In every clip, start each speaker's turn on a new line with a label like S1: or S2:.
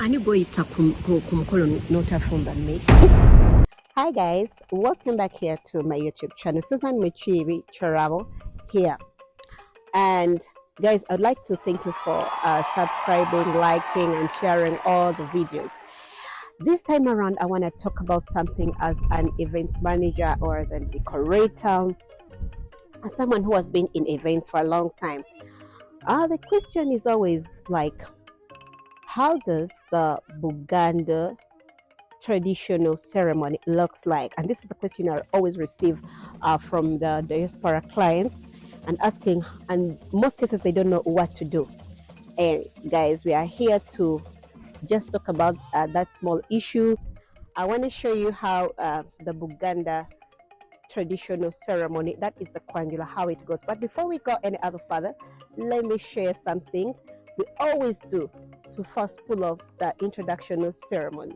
S1: Ani goyita ku mukolo n'otafumba mmere. Hi guys, welcome back here to my YouTube channel. Susan Michibi Travel here. And guys, I'd like to thank you for subscribing, liking, and sharing all the videos. This time around, I want to talk about something as an event manager or as a decorator, as someone who has been in events for a long time. The question is always like, how does the Buganda traditional ceremony looks like? And this is the question I always receive from the diaspora clients and asking, and most cases they don't know what to do. And guys, we are here to just talk about that small issue. I want to show you how the Buganda traditional ceremony, that is the Kwanjula, how it goes. But before we go any other further, let me share something we always do to first pull off the introductional ceremony.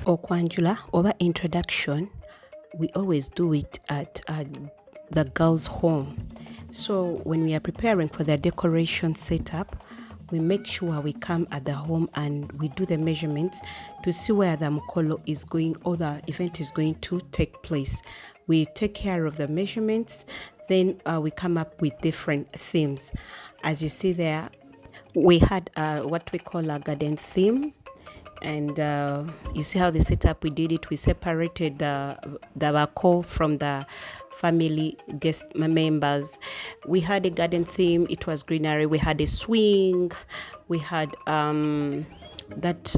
S1: Okwanjula, over introduction, we always do it at the girl's home. So when we are preparing for the decoration setup, we make sure we come at the home and we do the measurements to see where the mukolo is going or the event is going to take place. We take care of the measurements, then we come up with different themes. As you see there, we had what we call a garden theme. And you see how the setup we did it. We separated the bako from the family guest members. We had a garden theme. It was greenery. We had a swing. We had that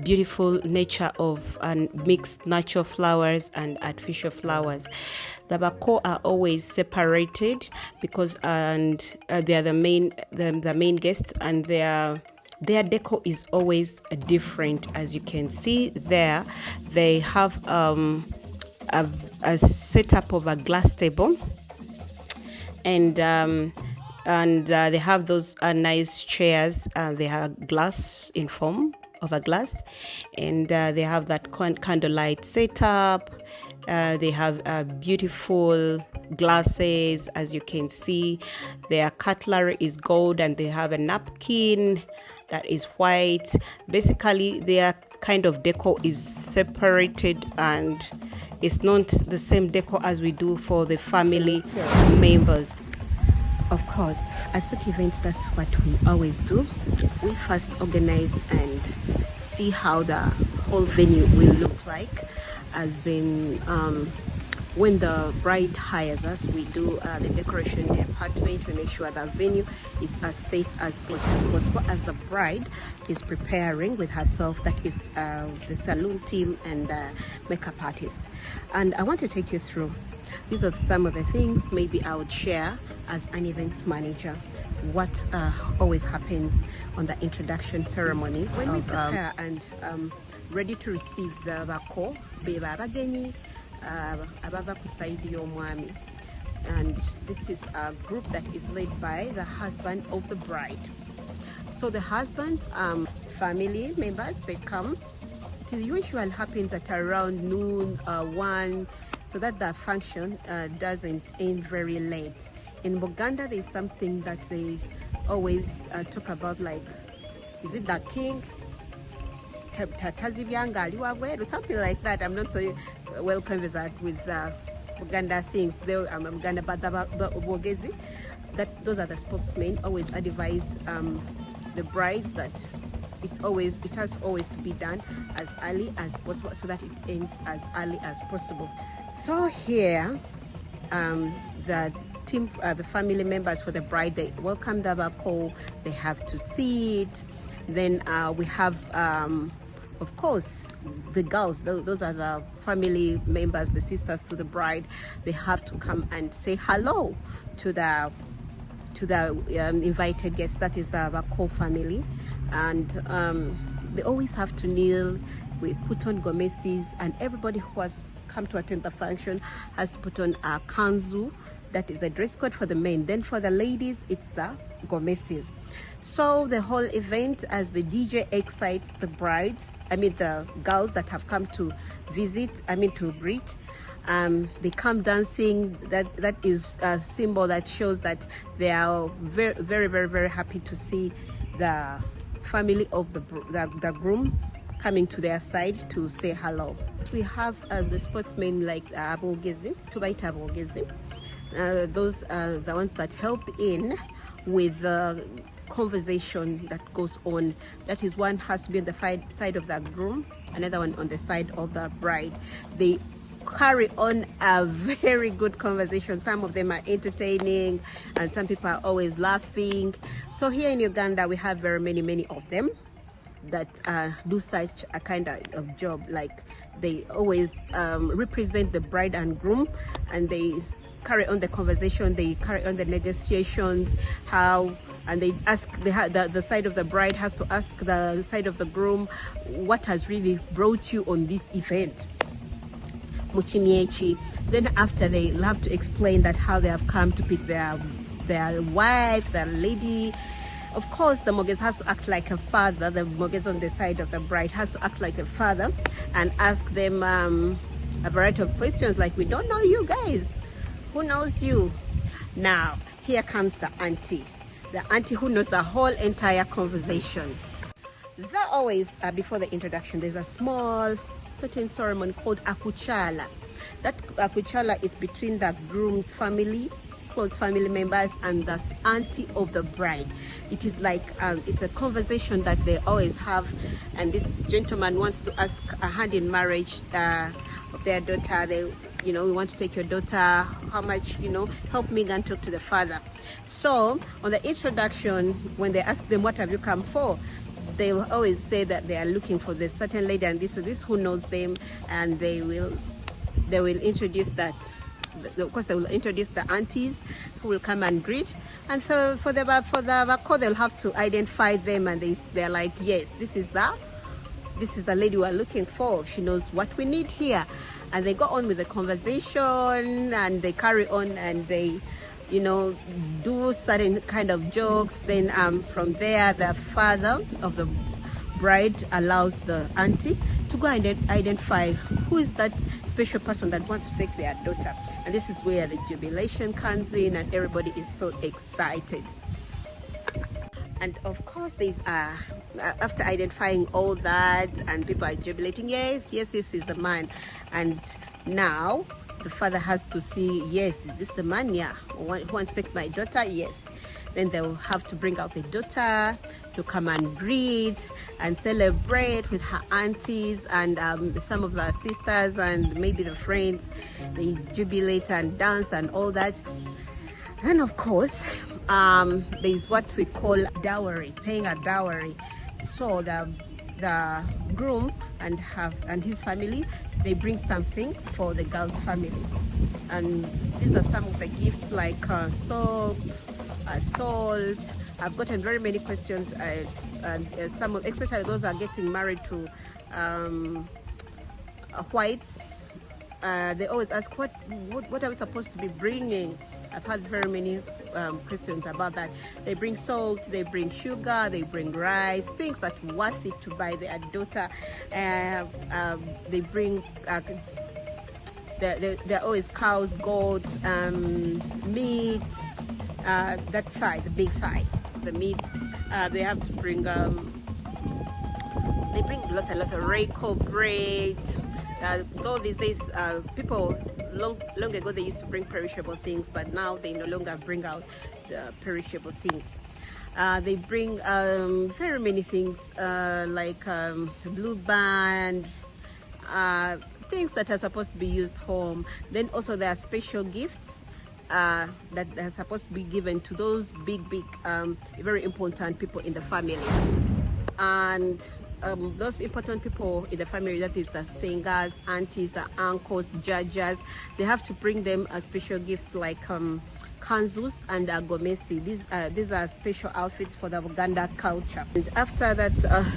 S1: beautiful nature of mixed natural flowers and artificial flowers. The bako are always separated because they are the main guests, and their decor is always different. As you can see there, they have a setup of a glass table, and they have those nice chairs. They have glass in form of a glass, and they have that candlelight setup. They have beautiful glasses. As you can see, their cutlery is gold, and they have a napkin that is white. Basically, their kind of decor is separated, and it's not the same decor as we do for the family members. Of course, at such events, that's what we always do. We first organize and see how the whole venue will look like, as in when the bride hires us, we do the decoration department. We make sure that venue is as safe as possible as the bride is preparing with herself. That is the salon team and the makeup artist. And I want to take you through. These are some of the things maybe I would share as an event manager. What always happens on the introduction ceremonies when we prepare and ready to receive the bako, beba abagenyi abava ku side y'omwami. And this is a group that is led by the husband of the bride. So the husband family members, they come. The usual happens at around noon 1, so that the function doesn't end very late. In Buganda, there's something that they always talk about, like, is it the king? Something like that. I'm not so well conversant with Buganda things. I'm Buganda, but Bogezi, that those are the spokesmen always advise the brides that it has always to be done as early as possible, so that it ends as early as possible. So here, the team, the family members for the bride, they welcome the bako. They have to sit. Then we have, of course, the girls. Those are the family members, the sisters to the bride. They have to come and say hello to the invited guests. That is the bako family, and they always have to kneel. We put on gomeses, and everybody who has come to attend the function has to put on a kanzu. That is the dress code for the men. Then for the ladies, it's the gomeses. So the whole event, as the DJ excites the brides, the girls that have come to visit, to greet, they come dancing. That is a symbol that shows that they are very, very, very, very happy to see the family of the groom coming to their side to say hello. We have as the sportsmen like abogezi, tubaita abogezi. Those are the ones that help in with the conversation that goes on. That is, one has to be on the side of the groom, another one on the side of the bride. They carry on a very good conversation. Some of them are entertaining and some people are always laughing. So here in Uganda we have very many of them that do such a kind of job. Like, they always represent the bride and groom, and they carry on the conversation, they carry on the negotiations, and they ask the side of the bride has to ask the side of the groom, what has really brought you on this event, muchimiechi. Then after, they love to explain that how they have come to pick their wife, their lady. Of course, the Mogez has to act like a father. The Mogez on the side of the bride has to act like a father and ask them a variety of questions like, we don't know you guys. Who knows you? Now, here comes the auntie who knows the whole entire conversation. There always, before the introduction, there's a small certain ceremony called Okwanjula. That Okwanjula is between the groom's family, close family members, and the auntie of the bride. It is like it's a conversation that they always have, and this gentleman wants to ask a hand in marriage of their daughter. They, we want to take your daughter, how much, help me and talk to the father. So on the introduction, when they ask them, what have you come for, they will always say that they are looking for this certain lady and this who knows them, and they will introduce that. Of course, they will introduce the aunties who will come and greet, and so for the bako, they'll have to identify them, and they're like, yes, this is the lady we are looking for. She knows what we need here. And they go on with the conversation, and they carry on, and they do certain kind of jokes. Then from there, the father of the bride allows the auntie to go and identify who is that special person that wants to take their daughter. And this is where the jubilation comes in, and everybody is so excited. And of course, there's after identifying all that, and people are jubilating, yes, this is the man. And now the father has to see, yes, is this the man? Yeah. Who wants to take my daughter? Yes. Then they will have to bring out the daughter to come and greet and celebrate with her aunties and some of her sisters and maybe the friends. They jubilate and dance and all that. And of course, there's what we call dowry, paying a dowry. So the groom and his family, they bring something for the girl's family, and these are some of the gifts like soap, salt. I've gotten very many questions, and especially those are getting married to whites. They always ask, what are we supposed to be bringing? I've had very many questions about that. They bring salt, they bring sugar, they bring rice, things that are worth it to buy their daughter. They bring, they're always cows, goats, meat, that thigh, the big thigh, the meat. They have to bring, they bring a lot of Reiko bread. Though these days, people long ago they used to bring perishable things, but now they no longer bring out the perishable things. They bring very many things like blue band, things that are supposed to be used home. Then also there are special gifts that are supposed to be given to those big very important people in the family. And those important people in the family, that is the singers, aunties, the uncles, the judges, they have to bring them special gifts like kanzus and gomesi. These are special outfits for the Buganda culture. And after that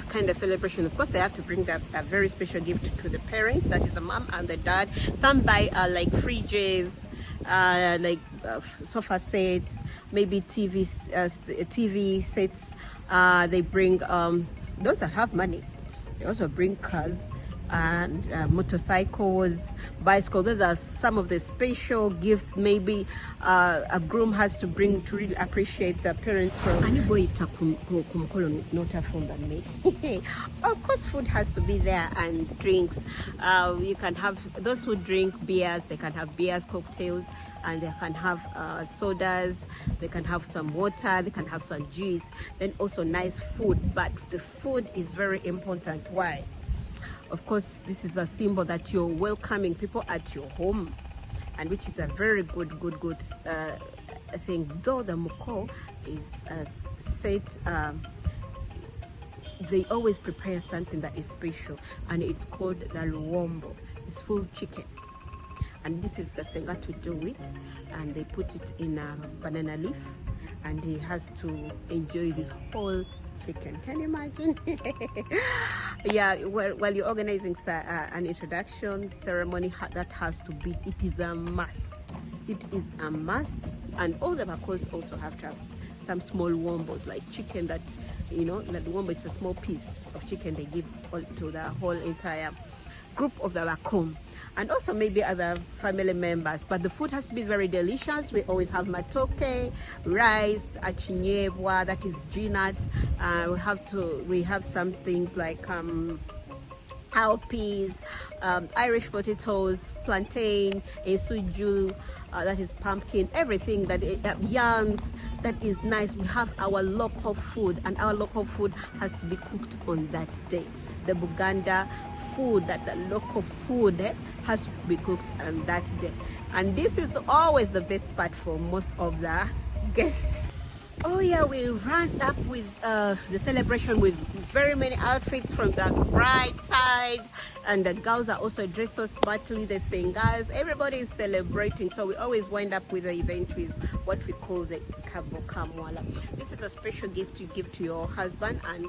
S1: kind of celebration, of course, they have to bring a very special gift to the parents, that is the mom and the dad. Some buy like fridges, like sofa sets, maybe TV sets. They bring those that have money. They also bring cars, and motorcycles, bicycles. Those are some of the special gifts maybe a groom has to bring to really appreciate the parents from. Of course, food has to be there, and drinks. You can have those who drink beers, they can have beers, cocktails, and they can have sodas, they can have some water, they can have some juice, then also nice food. But the food is very important. Why? Of course, this is a symbol that you're welcoming people at your home, and which is a very good thing. Though the moko is set, they always prepare something that is special, and it's called the luombo. It's full chicken, and this is the senga to do it, and they put it in a banana leaf, and he has to enjoy this whole chicken. Can you imagine? Yeah, while you're organizing an introduction ceremony, that has to be, it is a must. It is a must. And all the bakos also have to have some small wombos, like chicken that, you know, that wombo, it's a small piece of chicken they give to the whole entire group of the bakom, and also maybe other family members. But the food has to be very delicious. We always have matoke, rice, achinyebwa, that is peanuts. We have some things like cowpeas, Irish potatoes, plantain, esuju, that is pumpkin, everything that yams, that is nice. We have our local food, and our local food has to be cooked on that day. The Buganda food, that the local food has to be cooked on that day. And this is always the best part for most of the guests. Oh yeah, we ran up with the celebration with very many outfits from the bride side, and the girls are also dressed so smartly, the singers, everybody is celebrating. So we always wind up with the event with what we call the kabo kamwala. This is a special gift you give to your husband, and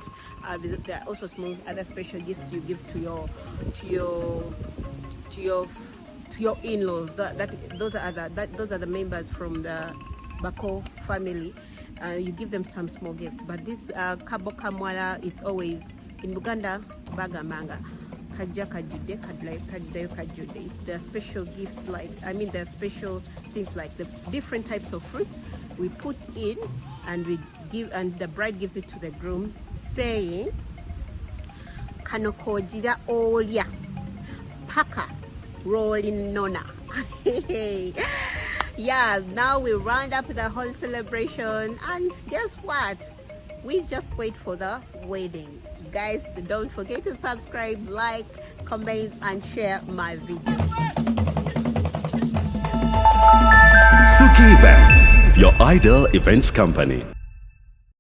S1: there are also some other special gifts you give to your in-laws. Those are the members from the Bako family. You give them some small gifts, but this kabo kamwala, it's always in Buganda bagamanga. There are special gifts, there are special things like the different types of fruits we put in, and we give, and the bride gives it to the groom, saying kanokojira olya paka rolling nona. Yeah, now we round up the whole celebration, and guess what? We just wait for the wedding. Guys, don't forget to subscribe, like, comment, and share my videos.
S2: Suki Events, your ideal events company.